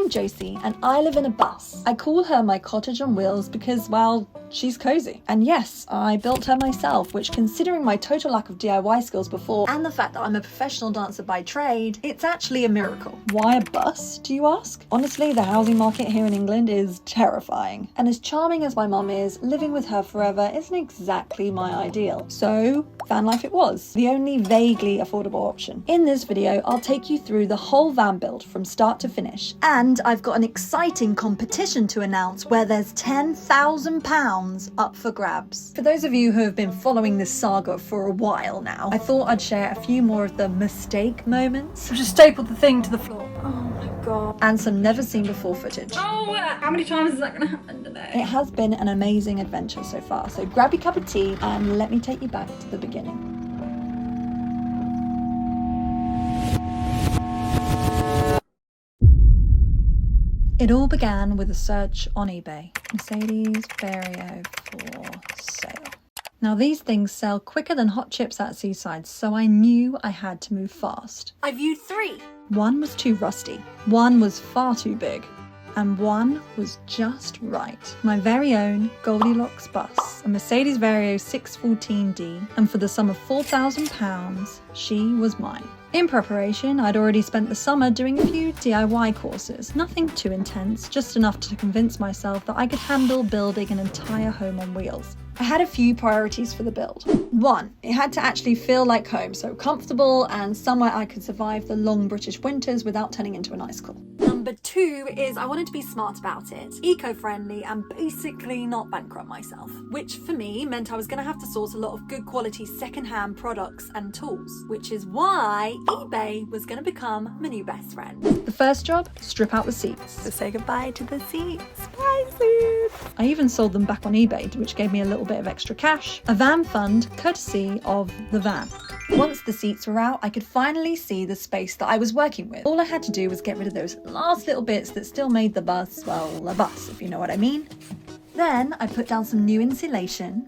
I'm Josie and I live in a bus. I call her my cottage on wheels because, well, she's cozy. And yes, I built her myself, which, considering my total lack of DIY skills before and the fact that I'm a professional dancer by trade, it's actually a miracle. Why a bus, do you ask? Honestly, the housing market here in England is terrifying. And as charming as my mum is, living with her forever isn't exactly my ideal. So, van life it was, the only vaguely affordable option. In this video, I'll take you through the whole van build from start to finish. And I've got an exciting competition to announce where there's £10,000 up for grabs. For those of you who have been following this saga for a while now, I thought I'd share a few more of the mistake moments. I've just stapled the thing to the floor. Oh my god. And some never seen before footage. Oh, how many times is that going to happen today? It has been an amazing adventure so far, so grab your cup of tea and let me take you back to the beginning. It all began with a search on eBay. Mercedes Vario for sale. Now these things sell quicker than hot chips at seasides, so I knew I had to move fast. I viewed 3. One was too rusty, one was far too big, and one was just right. My very own Goldilocks bus, a Mercedes Vario 614D, and for the sum of £4,000, she was mine. In preparation, I'd already spent the summer doing a few DIY courses. Nothing too intense, just enough to convince myself that I could handle building an entire home on wheels. I had a few priorities for the build. 1, it had to actually feel like home, so comfortable and somewhere I could survive the long British winters without turning into an icicle. Number 2 is I wanted to be smart about it, eco-friendly and basically not bankrupt myself, which for me meant I was going to have to source a lot of good quality secondhand products and tools, which is why eBay was going to become my new best friend. The first job, strip out the seats. So say goodbye to the seats. Bye seats! I even sold them back on eBay, which gave me a little bit of extra cash. A van fund courtesy of the van. Once the seats were out, I could finally see the space that I was working with. All I had to do was get rid of those last little bits that still made the bus, well, a bus, if you know what I mean. Then I put down some new insulation.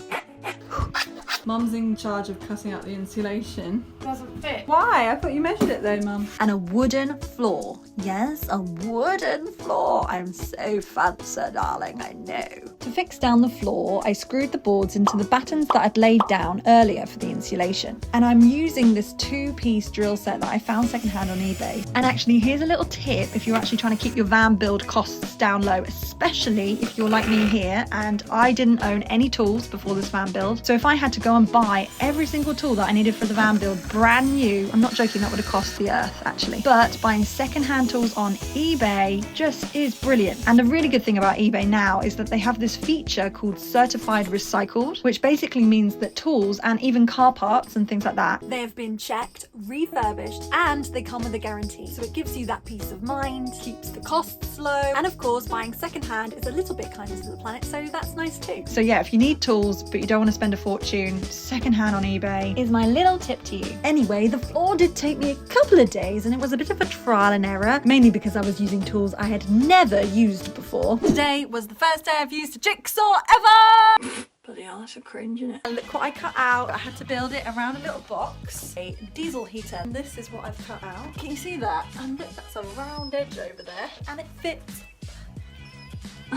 Mum's in charge of cutting out the insulation. Doesn't fit. Why? I thought you measured it though, Mum. And a wooden floor. Yes, a wooden floor. I'm so fancy, darling, I know. To fix down the floor, I screwed the boards into the battens that I'd laid down earlier for the insulation. And I'm using this 2-piece drill set that I found secondhand on eBay. And actually, here's a little tip if you're actually trying to keep your van build costs down low, especially if you're like me here and I didn't own any tools before this van build. So if I had to go and buy every single tool that I needed for the van build brand new, I'm not joking, that would have cost the earth actually, but buying secondhand tools on eBay just is brilliant. And the really good thing about eBay now is that they have this feature called certified recycled, which basically means that tools and even car parts and things like that, they have been checked, refurbished, and they come with a guarantee. So it gives you that peace of mind, keeps the costs low, and of course buying secondhand is a little bit kinder to the planet, so that's nice too. So yeah, if you need tools but you don't want to spend a fortune, secondhand on eBay is my little tip to you. Anyway, the floor did take me a couple of days and it was a bit of a trial and error, mainly because I was using tools I had never used before. Today was the first day I've used a jigsaw ever! Bloody hell, that's a cringe, isn't it? And look what I cut out. I had to build it around a little box. A diesel heater. And this is what I've cut out. Can you see that? And look, that's a round edge over there. And it fits.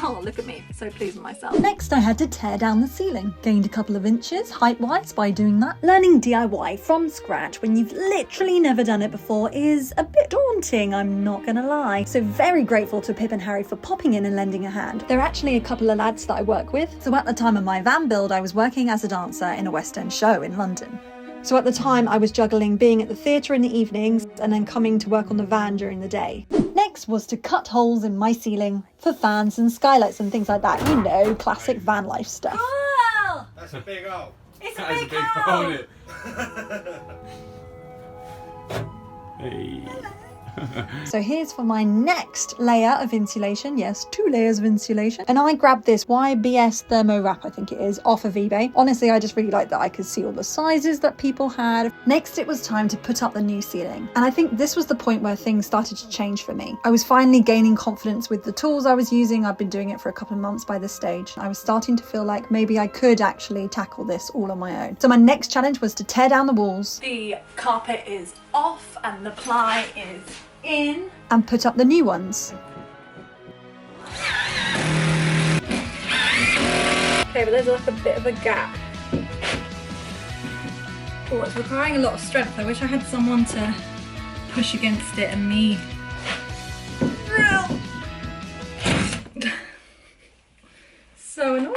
Oh, look at me, so pleased with myself. Next, I had to tear down the ceiling. Gained a couple of inches height-wise by doing that. Learning DIY from scratch when you've literally never done it before is a bit daunting, I'm not gonna lie. So very grateful to Pip and Harry for popping in and lending a hand. They're actually a couple of lads that I work with. So at the time of my van build, I was working as a dancer in a West End show in London. So at the time, I was juggling being at the theatre in the evenings and then coming to work on the van during the day. Next was to cut holes in my ceiling for fans and skylights and things like that. You know, classic van life stuff. Oh! That's a big hole. It's That is a big hole! it. Hey. So here's for my next layer of insulation. Yes, 2 layers of insulation. And I grabbed this YBS thermo wrap, I think it is, off of eBay. Honestly, I just really liked that I could see all the sizes that people had. Next, it was time to put up the new ceiling. And I think this was the point where things started to change for me. I was finally gaining confidence with the tools I was using. I've been doing it for a couple of months by this stage. I was starting to feel like maybe I could actually tackle this all on my own. So my next challenge was to tear down the walls. The carpet is off and the ply is in. And put up the new ones. okay, but there's like a bit of a gap. Oh, it's requiring a lot of strength. I wish I had someone to push against it and me. So annoying.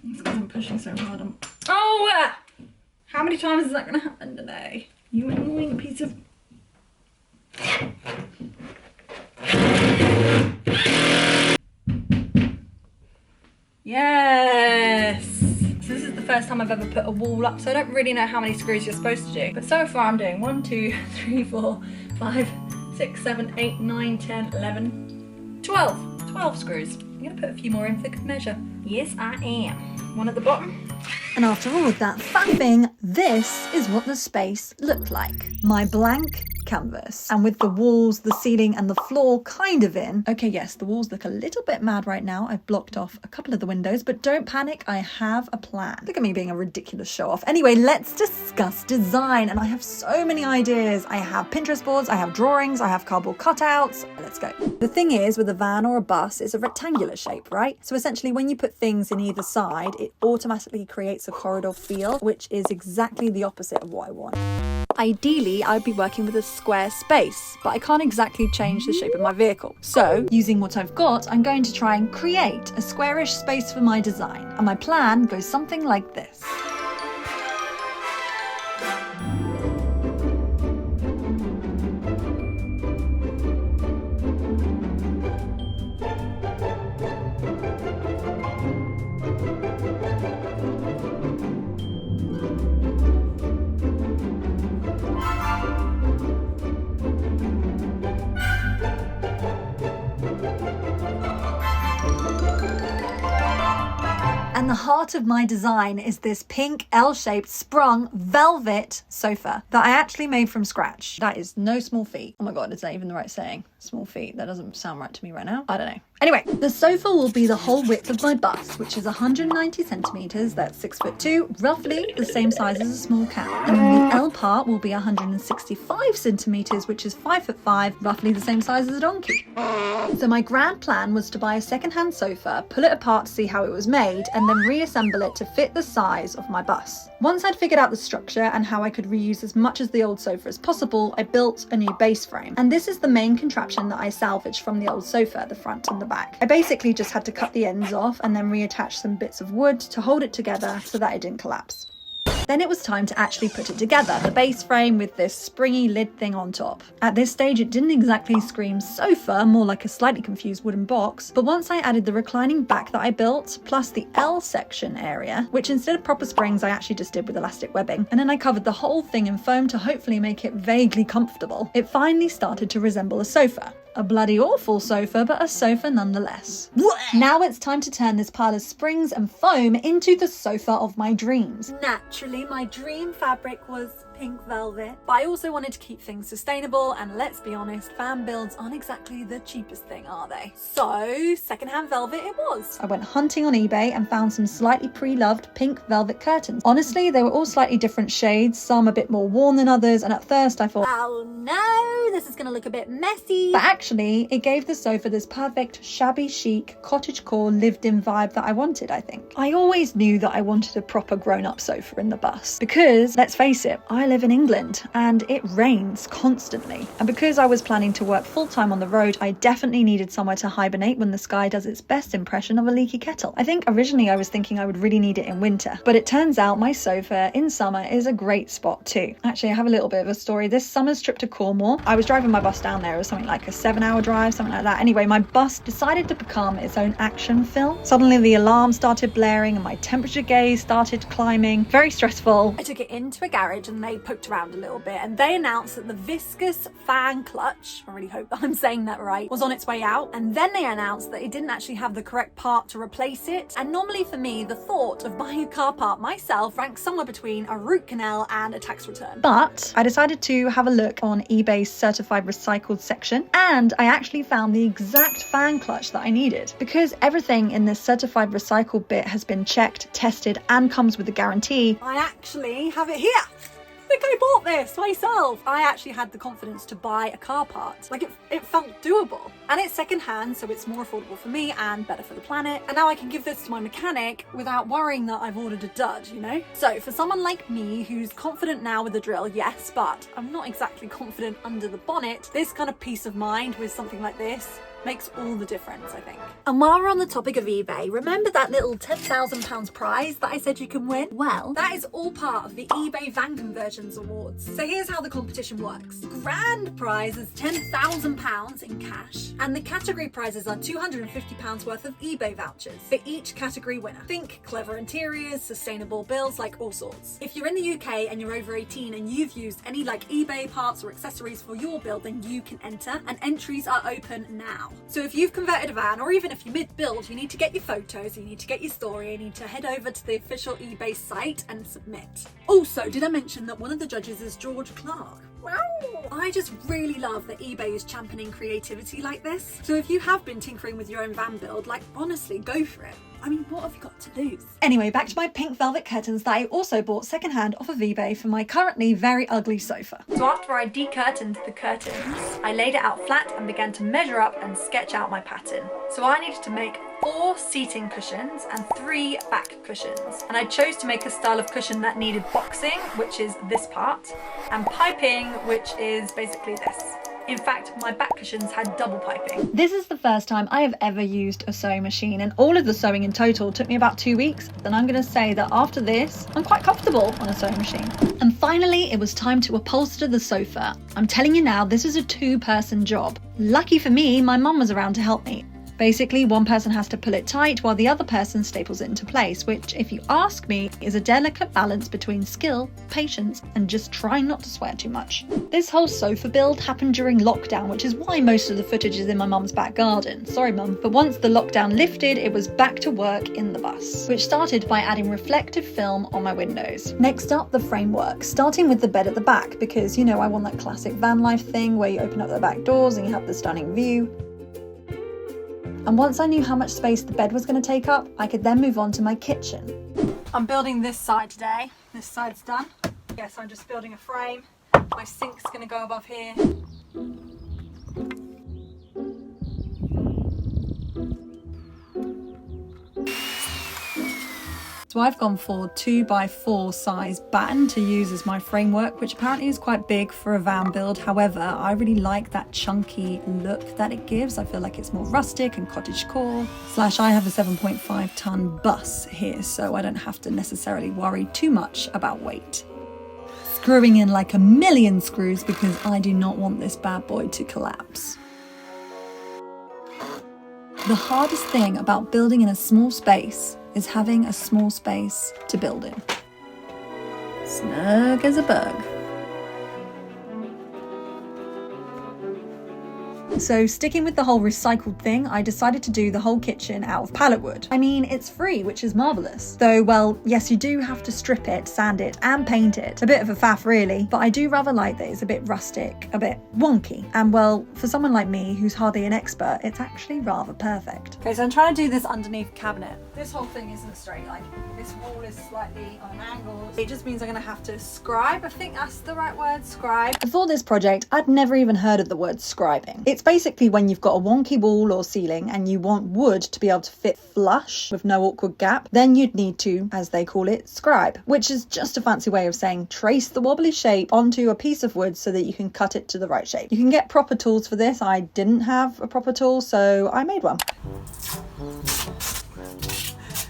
It's because I'm pushing so hard. Oh! How many times is that going to happen today? You annoying piece of... Yes! So this is the first time I've ever put a wall up, so I don't really know how many screws you're supposed to do. But so far I'm doing 1, 2, 3, 4, 5, 6, 7, 8, 9, 10, 11, 12. 12 screws. I'm going to put a few more in for good measure. Yes, I am. One at the bottom. And after all of that faffing, this is what the space looked like. My blank canvas. And with the walls, the ceiling and the floor kind of in. Okay, yes, the walls look a little bit mad right now. I've blocked off a couple of the windows, but don't panic, I have a plan. Look at me being a ridiculous show off. Anyway, let's discuss design. And I have so many ideas. I have Pinterest boards, I have drawings, I have cardboard cutouts. Let's go. The thing is, with a van or a bus, it's a rectangular shape, right? So essentially when you put things in either side, it automatically creates a corridor feel, which is exactly the opposite of what I want. Ideally, I'd be working with a square space, but I can't exactly change the shape of my vehicle. So, using what I've got, I'm going to try and create a squarish space for my design. And my plan goes something like this. And the heart of my design is this pink L-shaped sprung velvet sofa that I actually made from scratch. That is no small feat. Oh my God, is that even the right saying? Small feat. That doesn't sound right to me right now. I don't know. Anyway, the sofa will be the whole width of my bust, which is 190 centimeters. That's 6'2", roughly the same size as a small cow. And then the L part will be 165 centimeters, which is 5'5", roughly the same size as a donkey. So my grand plan was to buy a secondhand sofa, pull it apart to see how it was made, and then reassemble it to fit the size of my bus. Once I'd figured out the structure and how I could reuse as much of the old sofa as possible, I built a new base frame. And this is the main contraption that I salvaged from the old sofa, the front and the back. I basically just had to cut the ends off and then reattach some bits of wood to hold it together so that it didn't collapse. Then it was time to actually put it together, the base frame with this springy lid thing on top. At this stage, it didn't exactly scream sofa, more like a slightly confused wooden box, but once I added the reclining back that I built, plus the L section area, which instead of proper springs, I actually just did with elastic webbing, and then I covered the whole thing in foam to hopefully make it vaguely comfortable, it finally started to resemble a sofa. A bloody awful sofa, but a sofa nonetheless. Now it's time to turn this pile of springs and foam into the sofa of my dreams. Naturally, my dream fabric was pink velvet, but I also wanted to keep things sustainable, and let's be honest, fan builds aren't exactly the cheapest thing, are they? So, secondhand velvet it was. I went hunting on eBay and found some slightly pre-loved pink velvet curtains. Honestly, they were all slightly different shades, some a bit more worn than others, and at first I thought, oh no, this is gonna look a bit messy. But actually, it gave the sofa this perfect shabby chic, cottagecore lived-in vibe that I wanted, I think. I always knew that I wanted a proper grown-up sofa in the bus, because, let's face it, I live in England and it rains constantly. And because I was planning to work full-time on the road, I definitely needed somewhere to hibernate when the sky does its best impression of a leaky kettle. I think originally I was thinking I would really need it in winter, but it turns out my sofa in summer is a great spot too. Actually, I have a little bit of a story. This summer's trip to Cornwall, I was driving my bus down there. It was something like a 7-hour drive, something like that. Anyway, my bus decided to become its own action film. Suddenly the alarm started blaring and my temperature gauge started climbing. Very stressful. I took it into a garage and they poked around a little bit and they announced that the viscous fan clutch, I really hope that I'm saying that right, was on its way out. And then they announced that it didn't actually have the correct part to replace it. And normally for me, the thought of buying a car part myself ranks somewhere between a root canal and a tax return. But I decided to have a look on eBay's certified recycled section, and I actually found the exact fan clutch that I needed. Because everything in this certified recycled bit has been checked, tested, and comes with a guarantee, I actually have it here. Like, I bought this myself. I actually had the confidence to buy a car part. Like, it felt doable. And it's secondhand, so it's more affordable for me and better for the planet. And now I can give this to my mechanic without worrying that I've ordered a dud, you know? So for someone like me who's confident now with the drill, yes, but I'm not exactly confident under the bonnet, this kind of peace of mind with something like this makes all the difference, I think. And while we're on the topic of eBay, remember that little £10,000 prize that I said you can win? Well, that is all part of the eBay Van Conversions Awards. So here's how the competition works. Grand prize is £10,000 in cash, and the category prizes are £250 worth of eBay vouchers for each category winner. Think clever interiors, sustainable builds, like all sorts. If you're in the UK and you're over 18 and you've used any like eBay parts or accessories for your build, then you can enter, and entries are open now. So if you've converted a van, or even if you're mid-build, you need to get your photos, you need to get your story, you need to head over to the official eBay site and submit. Also, did I mention that one of the judges is George Clark? Wow! I just really love that eBay is championing creativity like this. So if you have been tinkering with your own van build, like honestly, go for it. I mean, what have you got to lose? Anyway, back to my pink velvet curtains that I also bought secondhand off of eBay for my currently very ugly sofa. So after I decurtained the curtains, I laid it out flat and began to measure up and sketch out my pattern. So I needed to make 4 seating cushions and 3 back cushions. And I chose to make a style of cushion that needed boxing, which is this part, and piping, which is basically this. In fact, my back cushions had double piping. This is the first time I have ever used a sewing machine, and all of the sewing in total took me about 2 weeks. And I'm going to say that after this, I'm quite comfortable on a sewing machine. And finally, it was time to upholster the sofa. I'm telling you now, this is a 2-person job. Lucky for me, my mum was around to help me. Basically, one person has to pull it tight while the other person staples it into place, which, if you ask me, is a delicate balance between skill, patience, and just trying not to swear too much. This whole sofa build happened during lockdown, which is why most of the footage is in my mum's back garden. Sorry, mum. But once the lockdown lifted, it was back to work in the bus, which started by adding reflective film on my windows. Next up, the framework, starting with the bed at the back, because, you know, I want that classic van life thing where you open up the back doors and you have the stunning view. And once I knew how much space the bed was going to take up, I could then move on to my kitchen. I'm building this side today. This side's done. Yes, I'm just building a frame. My sink's going to go above here. So I've gone for 2x4 size batten to use as my framework, which apparently is quite big for a van build. However, I really like that chunky look that it gives. I feel like it's more rustic and cottagecore. / I have a 7.5 ton bus here, so I don't have to necessarily worry too much about weight. Screwing in like a million screws because I do not want this bad boy to collapse. The hardest thing about building in a small space is having a small space to build in. Snug as a bug. So sticking with the whole recycled thing, I decided to do the whole kitchen out of pallet wood. I mean, it's free, which is marvellous. Though, well, yes, you do have to strip it, sand it, and paint it. A bit of a faff, really, but I do rather like that it's a bit rustic, a bit wonky. And well, for someone like me, who's hardly an expert, it's actually rather perfect. Okay, so I'm trying to do this underneath cabinet. This whole thing isn't straight, like, this wall is slightly on an angle. It just means I'm gonna have to scribe. I think that's the right word, scribe. Before this project, I'd never even heard of the word scribing. It's basically when you've got a wonky wall or ceiling and you want wood to be able to fit flush with no awkward gap, then you'd need to, as they call it, scribe, which is just a fancy way of saying trace the wobbly shape onto a piece of wood so that you can cut it to the right shape. You can get proper tools for this. I didn't have a proper tool, so I made one.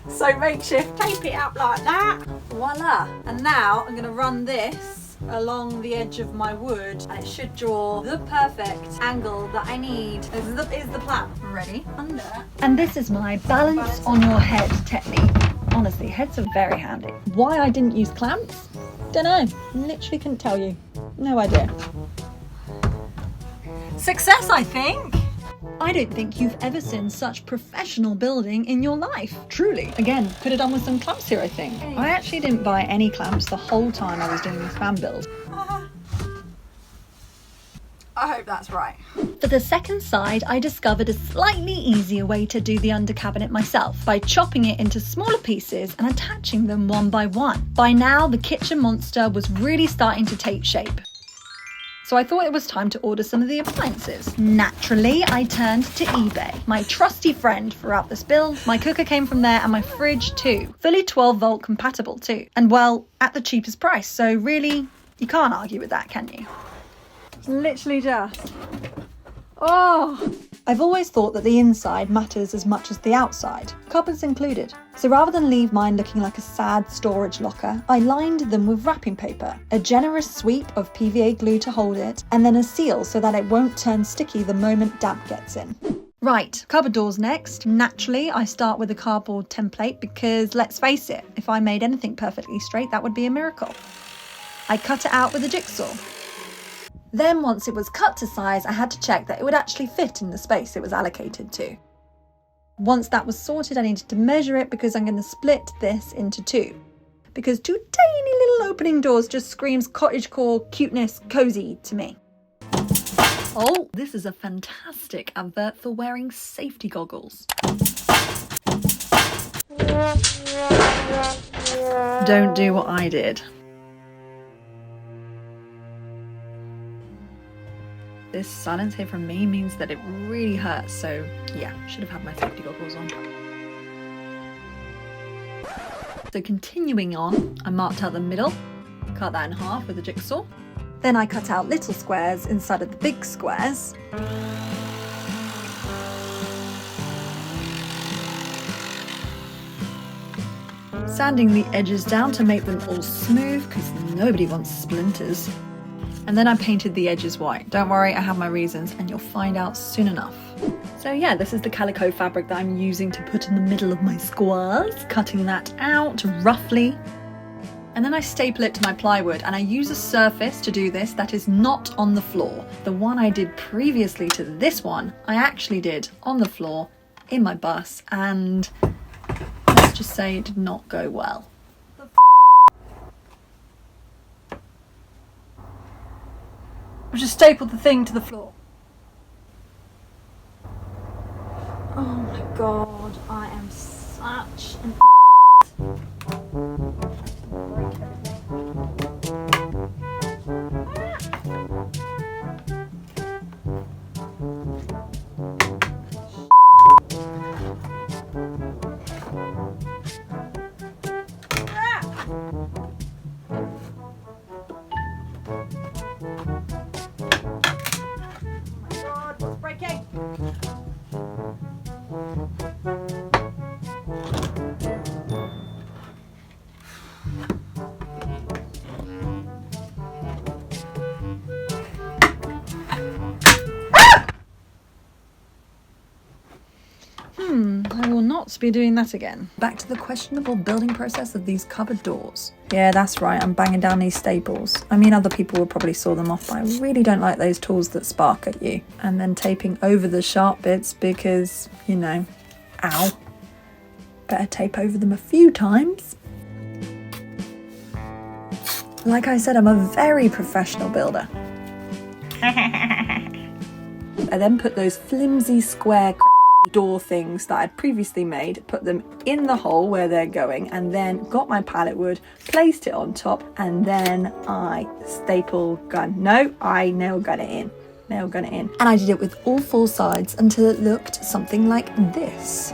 So makeshift, tape it up like that. Voila. And now I'm going to run this along the edge of my wood and it should draw the perfect angle that I need. This is the plan. Ready? Under. And this is my balance on your head technique. Honestly, heads are very handy. Why I didn't use clamps? Don't know. Literally couldn't tell you. No idea. Success, I think. I don't think you've ever seen such professional building in your life. Truly. Again, could have done with some clamps here, I think. I actually didn't buy any clamps the whole time I was doing this fan build. I hope that's right. For the second side, I discovered a slightly easier way to do the under cabinet myself by chopping it into smaller pieces and attaching them one by one. By now, the kitchen monster was really starting to take shape. So I thought it was time to order some of the appliances. Naturally, I turned to eBay, my trusty friend throughout this build. My cooker came from there and my fridge too. Fully 12-volt compatible too. And well, at the cheapest price. So really, you can't argue with that, can you? Literally just. Oh! I've always thought that the inside matters as much as the outside, cupboards included. So rather than leave mine looking like a sad storage locker, I lined them with wrapping paper, a generous sweep of PVA glue to hold it, and then a seal so that it won't turn sticky the moment damp gets in. Right, cupboard doors next. Naturally, I start with a cardboard template because, let's face it, if I made anything perfectly straight, that would be a miracle. I cut it out with a jigsaw. Then once it was cut to size, I had to check that it would actually fit in the space it was allocated to. Once that was sorted, I needed to measure it because I'm going to split this into two. Because two tiny little opening doors just screams cottagecore cuteness cozy to me. Oh, this is a fantastic advert for wearing safety goggles. Don't do what I did. This silence here from me means that it really hurts, so yeah, should have had my safety goggles on. So continuing on, I marked out the middle, cut that in half with a jigsaw. Then I cut out little squares inside of the big squares. Sanding the edges down to make them all smooth, because nobody wants splinters. And then I painted the edges white. Don't worry, I have my reasons and you'll find out soon enough. So yeah, this is the calico fabric that I'm using to put in the middle of my squares, cutting that out roughly. And then I staple it to my plywood, and I use a surface to do this that is not on the floor. The one I did previously to this one, I actually did on the floor in my bus, and let's just say it did not go well. I just stapled the thing to the floor. Oh my god, I am such an I will not be doing that again. Back to the questionable building process of these cupboard doors. Yeah, that's right, I'm banging down these staples. I mean, other people will probably saw them off, but I really don't like those tools that spark at you. And then taping over the sharp bits because, you know, ow. Better tape over them a few times. Like I said, I'm a very professional builder. I then put those flimsy square door things that I'd previously made, put them in the hole where they're going, and then got my pallet wood, placed it on top, and then I nail gun it in. And I did it with all four sides until it looked something like this.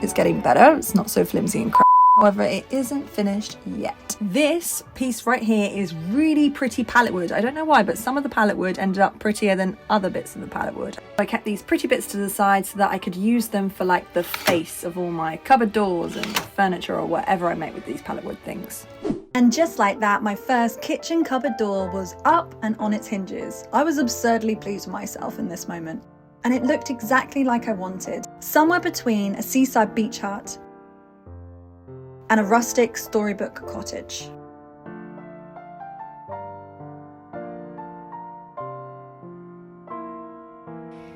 It's getting better, it's not so flimsy and however, it isn't finished yet. This piece right here is really pretty pallet wood. I don't know why, but some of the pallet wood ended up prettier than other bits of the pallet wood. I kept these pretty bits to the side so that I could use them for like the face of all my cupboard doors and furniture or whatever I make with these pallet wood things. And just like that, my first kitchen cupboard door was up and on its hinges. I was absurdly pleased with myself in this moment. And it looked exactly like I wanted. Somewhere between a seaside beach hut and a rustic storybook cottage.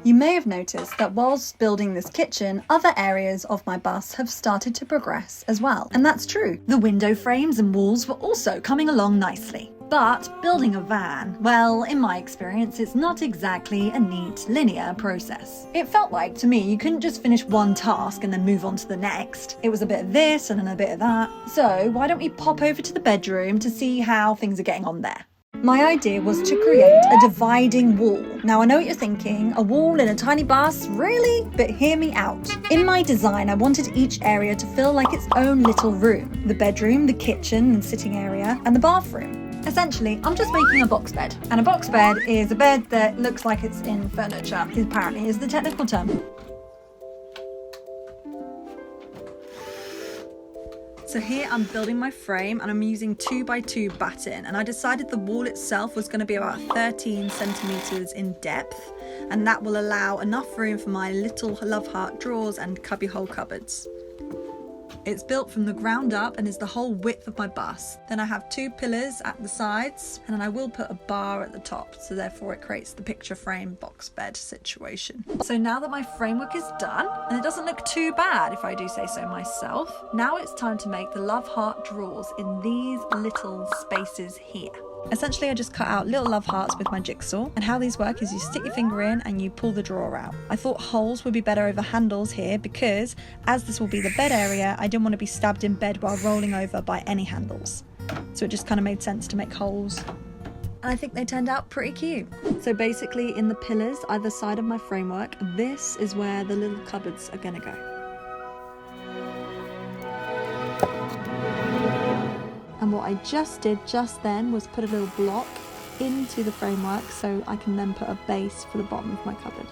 You may have noticed that whilst building this kitchen, other areas of my bus have started to progress as well. And that's true. The window frames and walls were also coming along nicely. But building a van, well, in my experience, it's not exactly a neat, linear process. It felt like, to me, you couldn't just finish one task and then move on to the next. It was a bit of this and then a bit of that. So why don't we pop over to the bedroom to see how things are getting on there? My idea was to create a dividing wall. Now I know what you're thinking, a wall in a tiny bus, really? But hear me out. In my design, I wanted each area to feel like its own little room. The bedroom, the kitchen and sitting area, and the bathroom. Essentially, I'm just making a box bed. And a box bed is a bed that looks like it's in furniture, apparently is the technical term. So here I'm building my frame and I'm using 2x2 batten, and I decided the wall itself was going to be about 13 centimeters in depth, and that will allow enough room for my little love heart drawers and cubbyhole cupboards. It's built from the ground up and is the whole width of my bus. Then I have 2 pillars at the sides, and then I will put a bar at the top, so therefore it creates the picture frame box bed situation. So now that my framework is done, and it doesn't look too bad if I do say so myself, now it's time to make the love heart drawers in these little spaces here. Essentially, I just cut out little love hearts with my jigsaw, and how these work is you stick your finger in and you pull the drawer out. I thought holes would be better over handles here because, as this will be the bed area, I didn't want to be stabbed in bed while rolling over by any handles. So it just kind of made sense to make holes. And I think they turned out pretty cute. So basically, in the pillars either side of my framework, this is where the little cupboards are going to go. And what I just did just then was put a little block into the framework so I can then put a base for the bottom of my cupboard.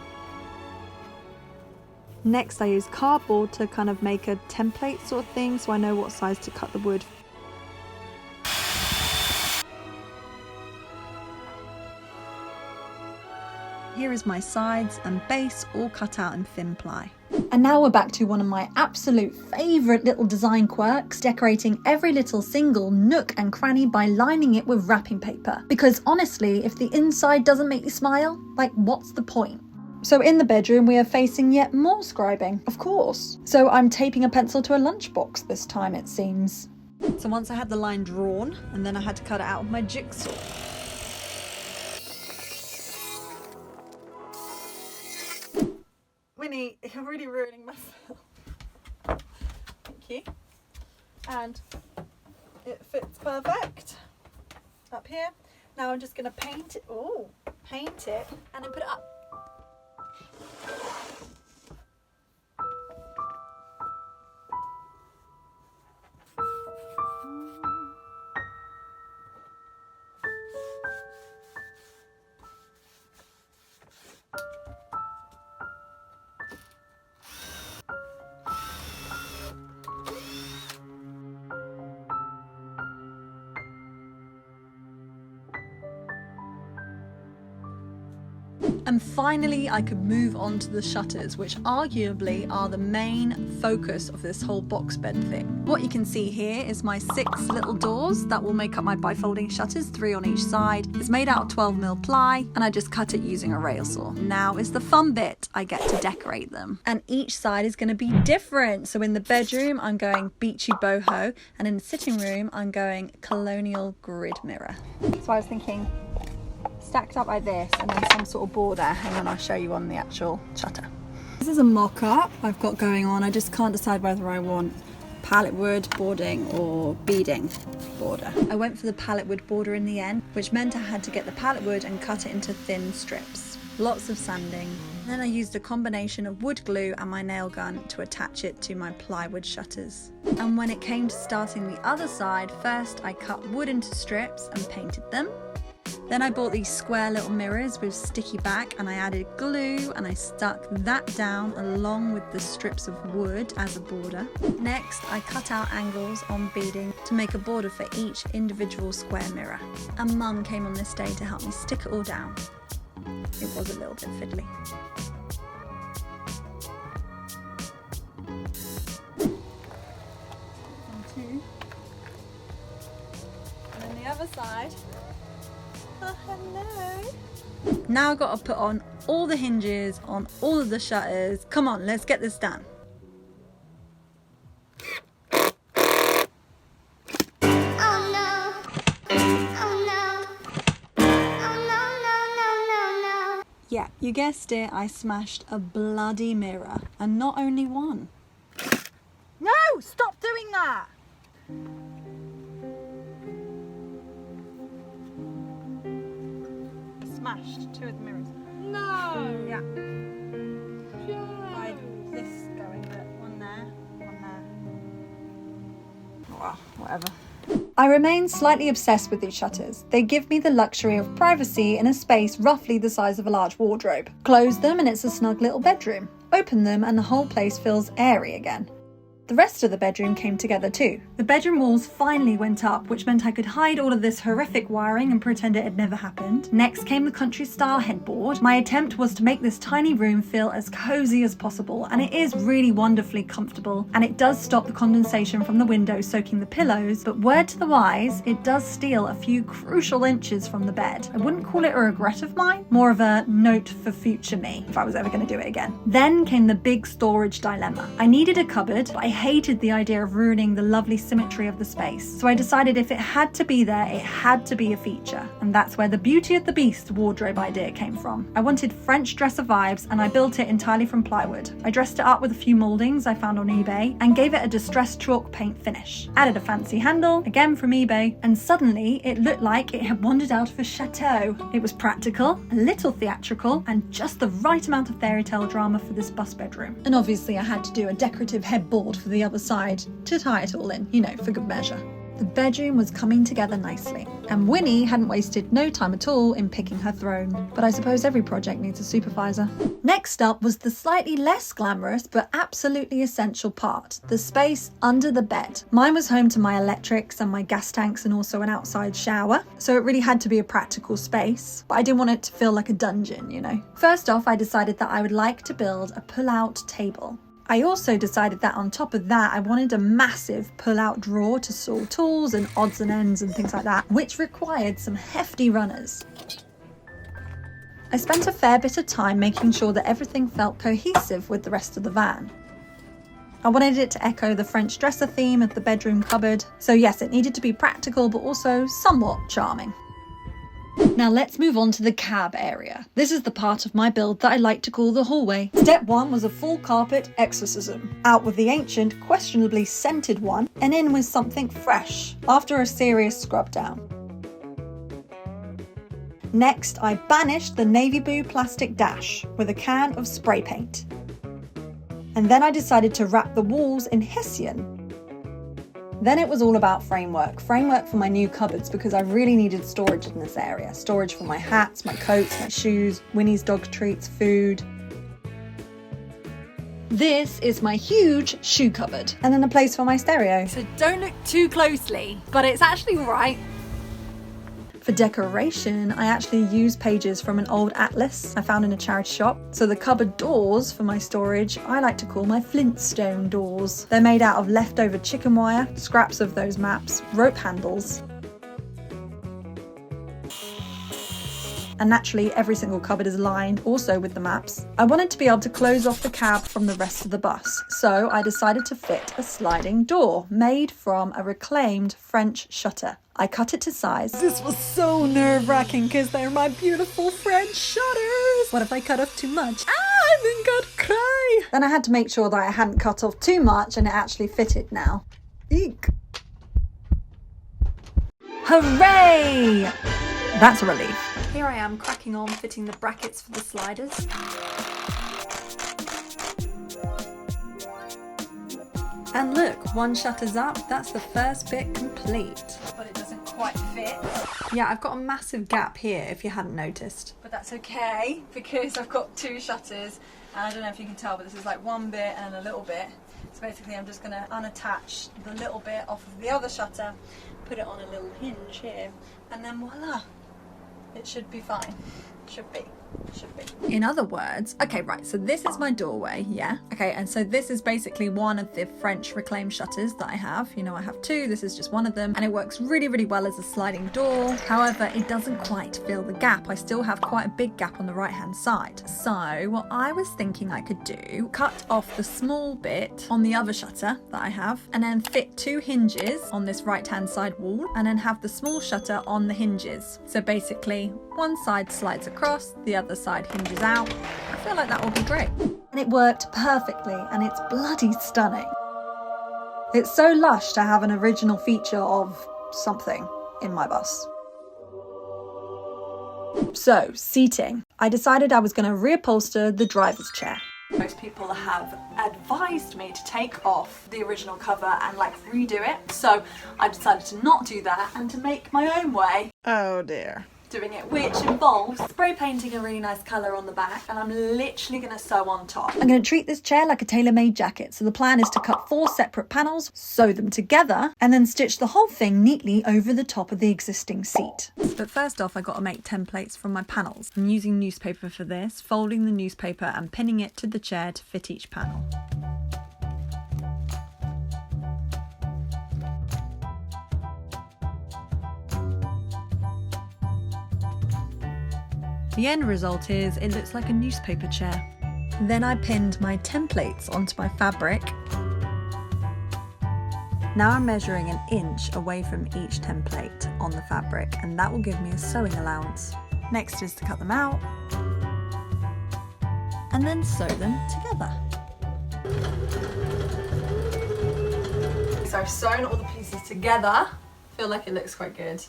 Next I used cardboard to kind of make a template sort of thing so I know what size to cut the wood. Here is my sides and base all cut out in thin ply. And now we're back to one of my absolute favourite little design quirks, decorating every little single nook and cranny by lining it with wrapping paper. Because honestly, if the inside doesn't make you smile, like what's the point? So in the bedroom we are facing yet more scribing, of course. So I'm taping a pencil to a lunchbox this time, it seems. So once I had the line drawn, and then I had to cut it out with my jigsaw. Winnie, you're really ruining my film. Thank you. And it fits perfect up here. Now I'm just going to paint it. Oh, paint it and then put it up. And finally, I could move on to the shutters, which arguably are the main focus of this whole box bed thing. What you can see here is my 6 little doors that will make up my bifolding shutters, 3 on each side. It's made out of 12mm ply, and I just cut it using a rail saw. Now is the fun bit. I get to decorate them. And each side is going to be different. So in the bedroom, I'm going beachy boho, and in the sitting room, I'm going colonial grid mirror. So I was thinking, stacked up like this and then some sort of border, and then I'll show you on the actual shutter. This is a mock-up I've got going on. I just can't decide whether I want pallet wood boarding or beading border. I went for the pallet wood border in the end, which meant I had to get the pallet wood and cut it into thin strips. Lots of sanding. And then I used a combination of wood glue and my nail gun to attach it to my plywood shutters. And when it came to starting the other side, first I cut wood into strips and painted them. Then I bought these square little mirrors with sticky back, and I added glue and I stuck that down along with the strips of wood as a border. Next, I cut out angles on beading to make a border for each individual square mirror. And Mum came on this day to help me stick it all down. It was a little bit fiddly. Two. And then the other side. Oh, hello. Now I've got to put on all the hinges on all of the shutters. Come on, let's get this done. Oh no. Oh no. Yeah, you guessed it, I smashed a bloody mirror. And not only one. No! Stop doing that! Smashed 2 of the mirrors. No! Yeah. I had this going, but one there. Well, whatever. I remain slightly obsessed with these shutters. They give me the luxury of privacy in a space roughly the size of a large wardrobe. Close them and it's a snug little bedroom. Open them and the whole place feels airy again. The rest of the bedroom came together too. The bedroom walls finally went up, which meant I could hide all of this horrific wiring and pretend it had never happened. Next came the country style headboard. My attempt was to make this tiny room feel as cozy as possible, and it is really wonderfully comfortable, and it does stop the condensation from the window soaking the pillows, but word to the wise, it does steal a few crucial inches from the bed. I wouldn't call it a regret of mine, more of a note for future me, if I was ever going to do it again. Then came the big storage dilemma. I needed a cupboard, but I hated the idea of ruining the lovely symmetry of the space. So I decided if it had to be there, it had to be a feature. And that's where the Beauty of the Beast wardrobe idea came from. I wanted French dresser vibes and I built it entirely from plywood. I dressed it up with a few mouldings I found on eBay and gave it a distressed chalk paint finish. Added a fancy handle, again from eBay, and suddenly it looked like it had wandered out of a chateau. It was practical, a little theatrical, and just the right amount of fairy tale drama for this bus bedroom. And obviously I had to do a decorative headboard for the other side to tie it all in, you know, for good measure. The bedroom was coming together nicely, and Winnie hadn't wasted no time at all in picking her throne, but I suppose every project needs a supervisor. Next up was the slightly less glamorous but absolutely essential part, the space under the bed. Mine was home to my electrics and my gas tanks and also an outside shower, so it really had to be a practical space, but I didn't want it to feel like a dungeon, you know. First off, I decided that I would like to build a pull-out table. I also decided that on top of that, I wanted a massive pull-out drawer to store tools and odds and ends and things like that, which required some hefty runners. I spent a fair bit of time making sure that everything felt cohesive with the rest of the van. I wanted it to echo the French dresser theme of the bedroom cupboard, so yes, it needed to be practical but also somewhat charming. Now let's move on to the cab area. This is the part of my build that I like to call the hallway. Step 1 was a full carpet exorcism. Out with the ancient, questionably scented one, and in with something fresh, after a serious scrub down. Next, I banished the navy blue plastic dash with a can of spray paint. And then I decided to wrap the walls in Hessian. Then it was all about framework for my new cupboards because I really needed storage in this area. Storage for my hats, my coats, my shoes, Winnie's dog treats, food. This is my huge shoe cupboard. And then a place for my stereo. So don't look too closely, but it's actually all right. For decoration, I actually used pages from an old atlas I found in a charity shop. So the cupboard doors for my storage, I like to call my Flintstone doors. They're made out of leftover chicken wire, scraps of those maps, rope handles. And naturally, every single cupboard is lined also with the maps. I wanted to be able to close off the cab from the rest of the bus, so I decided to fit a sliding door made from a reclaimed French shutter. I cut it to size. This was so nerve-wracking because they're my beautiful French shutters. What if I cut off too much? I think I'd cry. Then I had to make sure that I hadn't cut off too much and it actually fitted now. Eek. Hooray! That's a relief. Here I am cracking on fitting the brackets for the sliders. And look, one shutter's up, that's the first bit complete. But it doesn't quite fit. Yeah, I've got a massive gap here if you hadn't noticed. But that's okay, because I've got 2 shutters, and I don't know if you can tell, but this is like one bit and a little bit. So basically I'm just going to unattach the little bit off of the other shutter, put it on a little hinge here, and then voila! It should be fine. Should be. In other words, okay, right, so this is my doorway, yeah? Okay, and so this is basically one of the French reclaimed shutters that I have. You know, I have 2, this is just one of them, and it works really, really well as a sliding door. However, it doesn't quite fill the gap. I still have quite a big gap on the right-hand side. So what I was thinking I could do, cut off the small bit on the other shutter that I have, and then fit 2 hinges on this right-hand side wall, and then have the small shutter on the hinges. So basically, One side slides across, the other side hinges out. I feel like that will be great. And it worked perfectly, and it's bloody stunning. It's so lush to have an original feature of something in my bus. So, seating. I decided I was going to reupholster the driver's chair. Most people have advised me to take off the original cover and redo it. So I decided to not do that and to make my own way. Oh dear. Doing it, which involves spray painting a really nice colour on the back, and I'm literally going to sew on top. I'm going to treat this chair like a tailor-made jacket, so the plan is to cut 4 separate panels, sew them together, and then stitch the whole thing neatly over the top of the existing seat. But first off, I got to make templates from my panels. I'm using newspaper for this, folding the newspaper and pinning it to the chair to fit each panel. The end result is it looks like a newspaper chair. Then I pinned my templates onto my fabric. Now I'm measuring an inch away from each template on the fabric, and that will give me a sewing allowance. Next is to cut them out and then sew them together. So I've sewn all the pieces together. I feel like it looks quite good.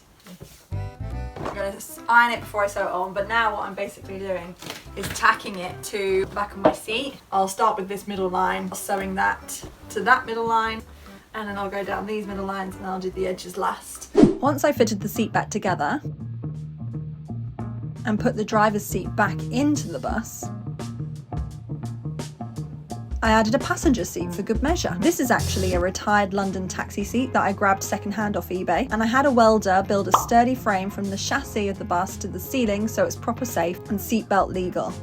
I'm going to iron it before I sew it on, but now what I'm basically doing is tacking it to the back of my seat. I'll start with this middle line, sewing that to that middle line, and then I'll go down these middle lines and I'll do the edges last. Once I fitted the seat back together and put the driver's seat back into the bus, I added a passenger seat for good measure. This is actually a retired London taxi seat that I grabbed secondhand off eBay, and I had a welder build a sturdy frame from the chassis of the bus to the ceiling so it's proper safe and seatbelt legal.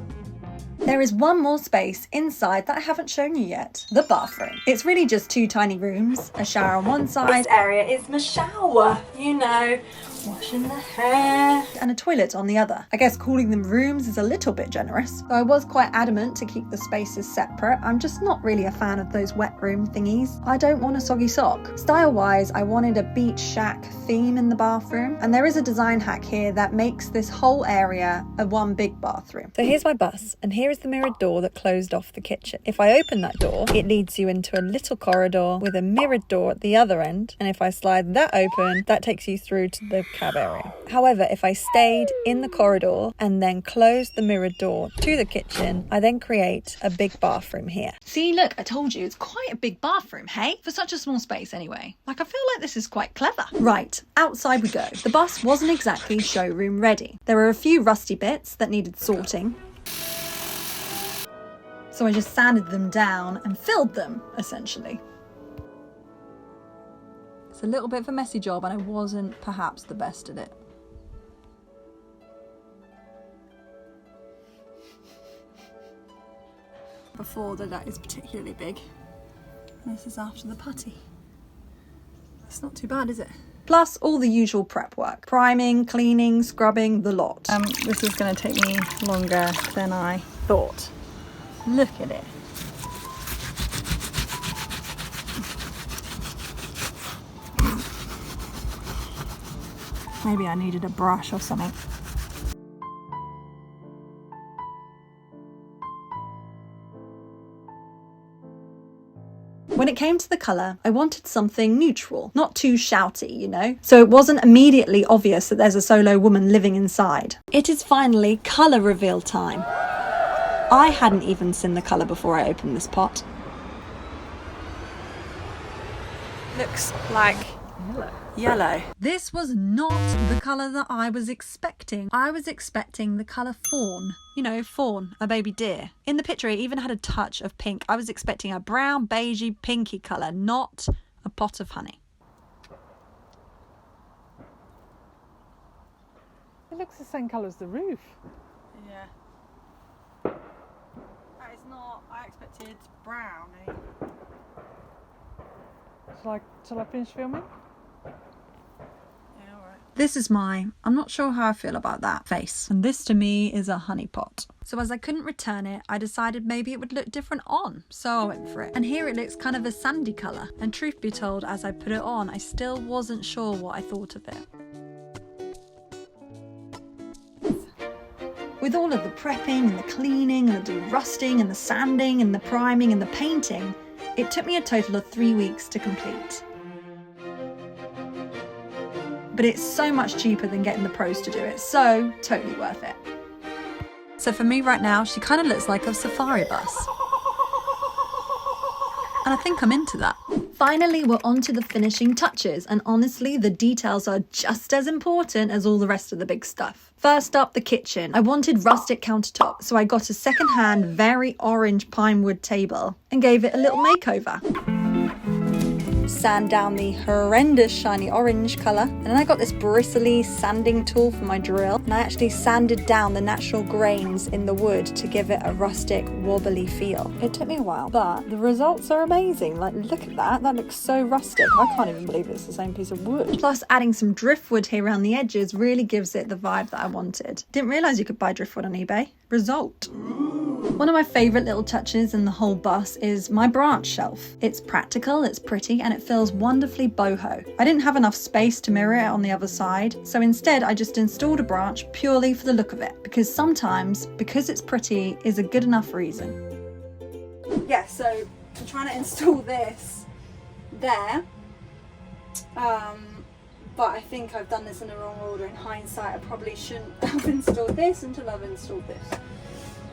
There is one more space inside that I haven't shown you yet, the bathroom. It's really just 2 tiny rooms, a shower on one side. This area is my shower, you know, washing the hair, and a toilet on the other. I guess calling them rooms is a little bit generous. Though I was quite adamant to keep the spaces separate, I'm just not really a fan of those wet room thingies. I don't want a soggy sock. Style-wise, I wanted a beach shack theme in the bathroom, and there is a design hack here that makes this whole area a one big bathroom. So here's my bus, and here is the mirrored door that closed off the kitchen. If I open that door, it leads you into a little corridor with a mirrored door at the other end, and if I slide that open, that takes you through to the cab area. However, if I stayed in the corridor and then closed the mirrored door to the kitchen, I then create a big bathroom here. See, look, I told you, it's quite a big bathroom, hey? For such a small space anyway. I feel like this is quite clever. Right, outside we go. The bus wasn't exactly showroom ready. There were a few rusty bits that needed sorting, so I just sanded them down and filled them, essentially. It's a little bit of a messy job, and I wasn't perhaps the best at it. Before that is particularly big. This is after the putty. It's not too bad, is it? Plus all the usual prep work. Priming, cleaning, scrubbing, the lot. This is going to take me longer than I thought. Look at it. Maybe I needed a brush or something. When it came to the colour, I wanted something neutral, not too shouty, you know? So it wasn't immediately obvious that there's a solo woman living inside. It is finally colour reveal time. I hadn't even seen the colour before I opened this pot. Looks like yellow. This was not the colour that I was expecting. I was expecting the colour fawn. You know, fawn, a baby deer. In the picture it even had a touch of pink. I was expecting a brown, beigey, pinky colour, not a pot of honey. It looks the same colour as the roof. Yeah. That is not, I expected brown, eh? Shall I finish filming? Yeah, alright. This is I'm not sure how I feel about that face. And this to me is a honey pot. So as I couldn't return it, I decided maybe it would look different on. So I went for it. And here it looks kind of a sandy colour. And truth be told, as I put it on, I still wasn't sure what I thought of it. With all of the prepping and the cleaning and the derusting and the sanding and the priming and the painting, it took me a total of 3 weeks to complete. But it's so much cheaper than getting the pros to do it, so totally worth it. So for me right now, she kind of looks like a safari bus. And I think I'm into that. Finally, we're on to the finishing touches, and honestly, the details are just as important as all the rest of the big stuff. First up, the kitchen. I wanted rustic countertop, so I got a secondhand, very orange pine wood table and gave it a little makeover. Sand down the horrendous shiny orange colour, and then I got this bristly sanding tool for my drill, and I actually sanded down the natural grains in the wood to give it a rustic wobbly feel. It took me a while, but the results are amazing. Like, look at that looks so rustic. I can't even believe it's the same piece of wood. Plus adding some driftwood here around the edges really gives it the vibe that I wanted. Didn't realise you could buy driftwood on eBay. Result. One of my favourite little touches in the whole bus is my branch shelf. It's practical, it's pretty, and it feels wonderfully boho. I didn't have enough space to mirror it on the other side, so instead I just installed a branch purely for the look of it, because sometimes, because it's pretty, is a good enough reason. Yeah, so I'm trying to install this there, but I think I've done this in the wrong order. In hindsight, I probably shouldn't have installed this until I've installed this.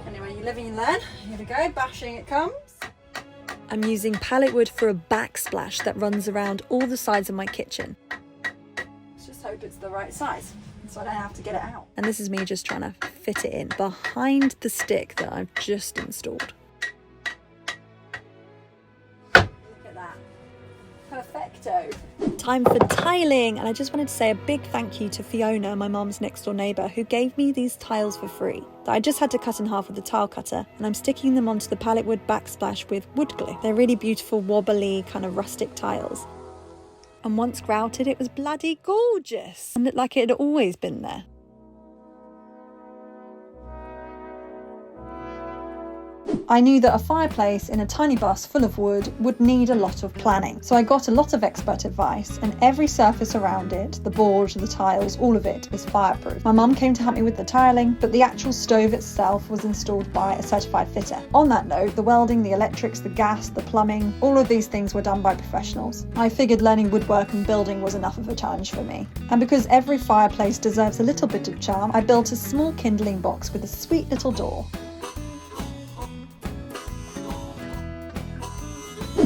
Anyway, you live and you learn. Here we go, bashing it comes. I'm using pallet wood for a backsplash that runs around all the sides of my kitchen. Let's just hope it's the right size, so I don't have to get it out. And this is me just trying to fit it in behind the stick that I've just installed. Look at that. Perfecto. Time for tiling, and I just wanted to say a big thank you to Fiona, my mum's next door neighbour, who gave me these tiles for free that I just had to cut in half with a tile cutter, and I'm sticking them onto the pallet wood backsplash with wood glue. They're really beautiful, wobbly, kind of rustic tiles. And once grouted, it was bloody gorgeous and looked like it had always been there. I knew that a fireplace in a tiny bus full of wood would need a lot of planning, so I got a lot of expert advice, and every surface around it, the board, the tiles, all of it is fireproof. My mum came to help me with the tiling, but the actual stove itself was installed by a certified fitter. On that note, the welding, the electrics, the gas, the plumbing, all of these things were done by professionals. I figured learning woodwork and building was enough of a challenge for me. And because every fireplace deserves a little bit of charm, I built a small kindling box with a sweet little door.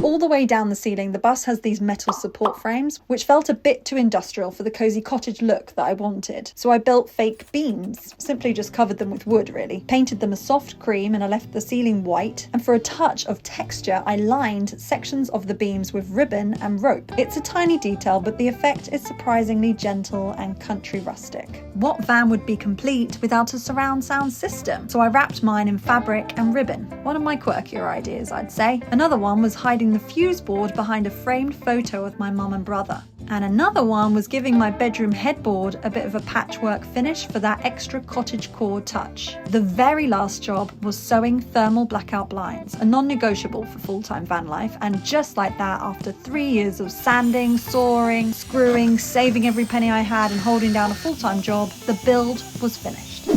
All the way down the ceiling, the bus has these metal support frames, which felt a bit too industrial for the cosy cottage look that I wanted. So I built fake beams, simply just covered them with wood really, painted them a soft cream, and I left the ceiling white, and for a touch of texture I lined sections of the beams with ribbon and rope. It's a tiny detail, but the effect is surprisingly gentle and country rustic. What van would be complete without a surround sound system? So I wrapped mine in fabric and ribbon. One of my quirkier ideas, I'd say. Another one was hiding the fuse board behind a framed photo of my mum and brother. And another one was giving my bedroom headboard a bit of a patchwork finish for that extra cottagecore touch. The very last job was sewing thermal blackout blinds, a non-negotiable for full-time van life, and just like that, after 3 years of sanding, sawing, screwing, saving every penny I had and holding down a full-time job, the build was finished.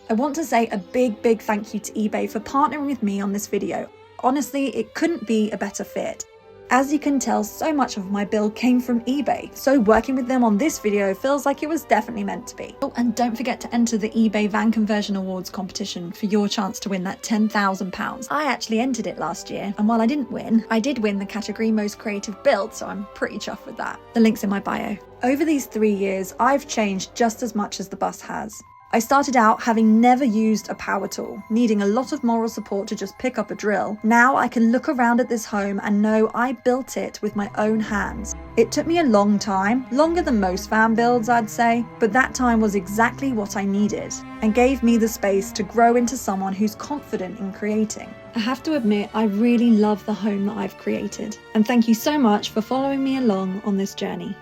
I want to say a big thank you to eBay for partnering with me on this video. Honestly, it couldn't be a better fit. As you can tell, so much of my build came from eBay, so working with them on this video feels like it was definitely meant to be. Oh, and don't forget to enter the eBay Van Conversion Awards competition for your chance to win that £10,000. I actually entered it last year, and while I didn't win, I did win the category Most Creative Build, so I'm pretty chuffed with that. The link's in my bio. Over these 3 years, I've changed just as much as the bus has. I started out having never used a power tool, needing a lot of moral support to just pick up a drill. Now I can look around at this home and know I built it with my own hands. It took me a long time, longer than most van builds I'd say, but that time was exactly what I needed and gave me the space to grow into someone who's confident in creating. I have to admit, I really love the home that I've created, and thank you so much for following me along on this journey.